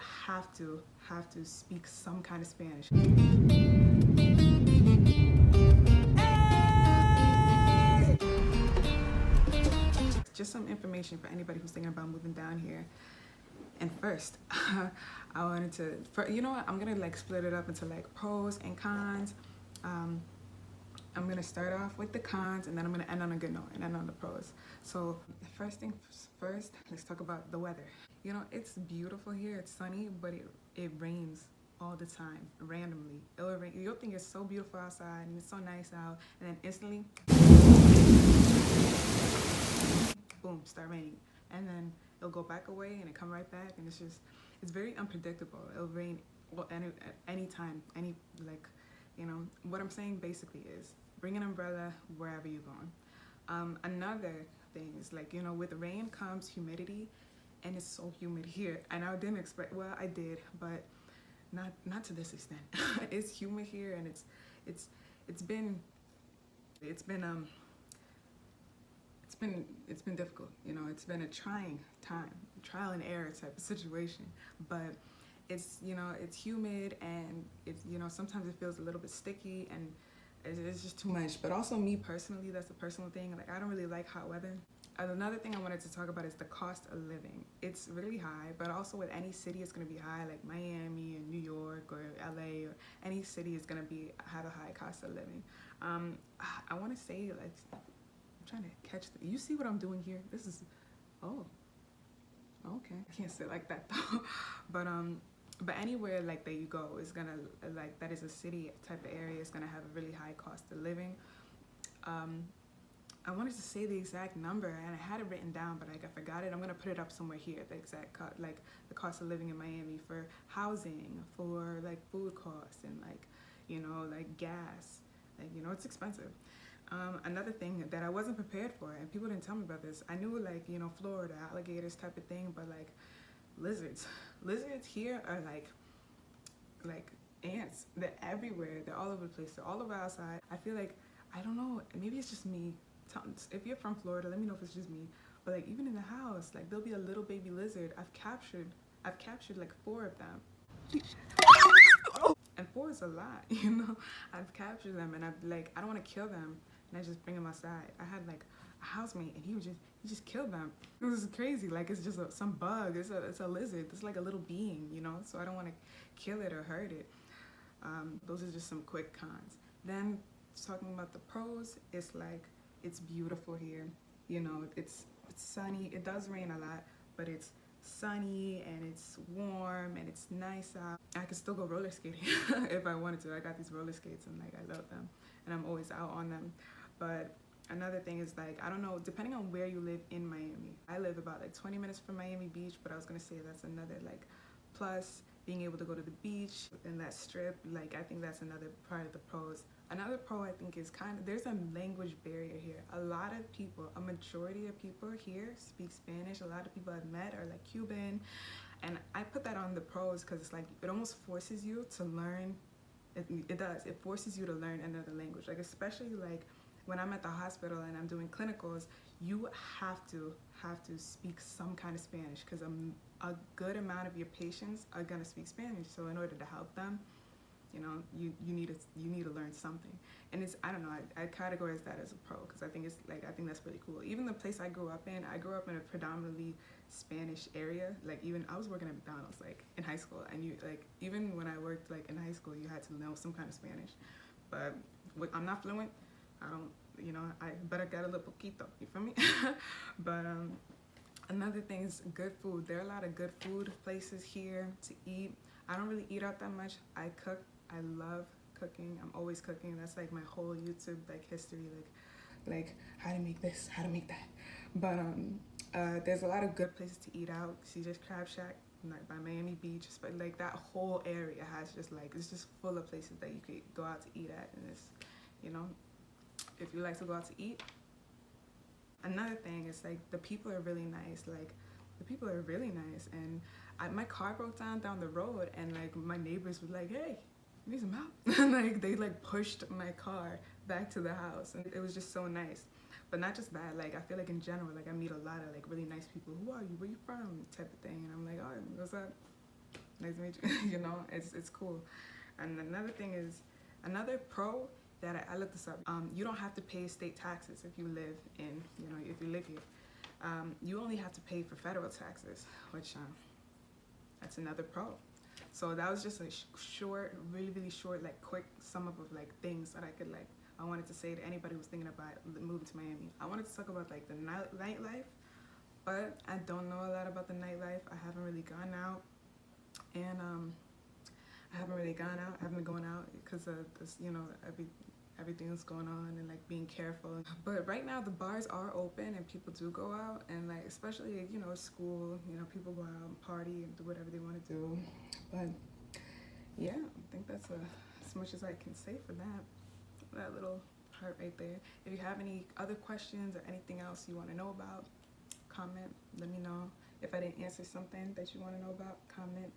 have to speak some kind of Spanish. Just some information for anybody who's thinking about moving down here. And first, I wanted to, you know what, I'm gonna like split it up into like pros and cons. I'm gonna start off with the cons, and then I'm gonna end on a good note and end on the pros. So the first thing first, let's talk about the weather. You know, it's beautiful here, it's sunny, but it rains all the time, randomly. It'll rain. You'll think it's so beautiful outside and it's so nice out, and then instantly, boom, start raining. And then it'll go back away and it come right back, and it's very unpredictable. It'll rain any time, you know. What I'm saying basically is bring an umbrella wherever you're going. Another thing is, like, you know, with rain comes humidity, and it's so humid here. And I didn't expect, well, I did, but not to this extent. It's humid here, and it's been difficult, you know. It's been a trying time, trial and error type of situation, but it's, you know, it's humid, and it's, you know, sometimes it feels a little bit sticky, and it's just too much. But also, me personally, that's a personal thing, like I don't really like hot weather. Another thing I wanted to talk about is the cost of living. It's really high, but also with any city it's going to be high, like Miami or New York or LA, or any city is going to have a high cost of living. I want to say, like, I'm trying to catch you see what I'm doing here? This is, oh, okay, I can't sit like that though. But anywhere like that you go is gonna, like, that is a city type of area, is gonna have a really high cost of living. I wanted to say the exact number, and I had it written down, but like I forgot it. I'm gonna put it up somewhere here, the exact like the cost of living in Miami for housing, for like food costs, and like, you know, like gas, like, you know, it's expensive. Another thing that I wasn't prepared for, and people didn't tell me about this, I knew, like, you know, Florida, alligators type of thing, but like lizards here are like ants. They're everywhere, they're all over the place, they're all over outside. I feel like, I don't know, maybe it's just me. If you're from Florida, let me know if it's just me, but like even in the house, like there'll be a little baby lizard. I've captured like 4 of them. And 4 is a lot, you know. I've captured them, and I don't want to kill them, and I just bring them outside. I had like a housemate, and he just killed them. It was crazy. Like, it's just some bug. It's a lizard. It's like a little being, you know. So I don't want to kill it or hurt it. Those are just some quick cons. Then talking about the pros, it's like, it's beautiful here. You know, it's sunny. It does rain a lot, but it's sunny and it's warm and it's nice out. I can still go roller skating if I wanted to. I got these roller skates, and like I love them, and I'm always out on them. But another thing is, like, I don't know, depending on where you live in Miami. I live about like 20 minutes from Miami Beach, but I was gonna say that's another like plus, being able to go to the beach in that strip. Like, I think that's another part of the pros. Another pro, I think, is there's a language barrier here. A lot of people, a majority of people here speak Spanish. A lot of people I've met are like Cuban, and I put that on the pros because it's like, it almost forces you to learn. It does. It forces you to learn another language. Like, especially like when I'm at the hospital and I'm doing clinicals, you have to speak some kind of Spanish, because a good amount of your patients are gonna speak Spanish. So in order to help them, you know, you need to learn something. And it's, I don't know, I categorize that as a pro, because I think that's really cool. Even the place I grew up in a predominantly Spanish area. Like, even I was working at McDonald's like in high school, and you, like, even when I worked like in high school, you had to know some kind of Spanish. But I'm not fluent. I don't, you know, I better get a little poquito, you feel me? But another thing is good food. There are a lot of good food places here to eat. I don't really eat out that much. I cook. I love cooking. I'm always cooking. That's like my whole YouTube like history, like how to make this, how to make that. But there's a lot of good places to eat out. CJ's Crab Shack, like by Miami Beach, but like that whole area has just like, it's just full of places that you could go out to eat at, and it's, you know, if you like to go out to eat. Another thing is, like, the people are really nice. Like, the people are really nice, and my car broke down the road, and like my neighbors were like, hey, you need some help? And like they like pushed my car back to the house, and it was just so nice. But not just that, like I feel like in general, like I meet a lot of like really nice people. Who are you? Where you from? Type of thing. And I'm like, oh, what's up? Nice to meet you. You know, it's cool. And another thing is, another pro that I looked this up. You don't have to pay state taxes if you live in, you know, if you live here. You only have to pay for federal taxes, which that's another pro. So that was just a short, really short, like quick sum up of like things that I wanted to say to anybody who's thinking about moving to Miami. I wanted to talk about like the nightlife, but I don't know a lot about the nightlife. I haven't really gone out, and I haven't been going out because of this, you know, everything that's going on and like being careful. But right now the bars are open and people do go out, and like especially, you know, school, you know, people go out and party and do whatever they want to do. But yeah, I think that's as much as I can say for that little part right there. If you have any other questions or anything else you want to know about, comment, let me know. If I didn't answer something that you want to know about, comment.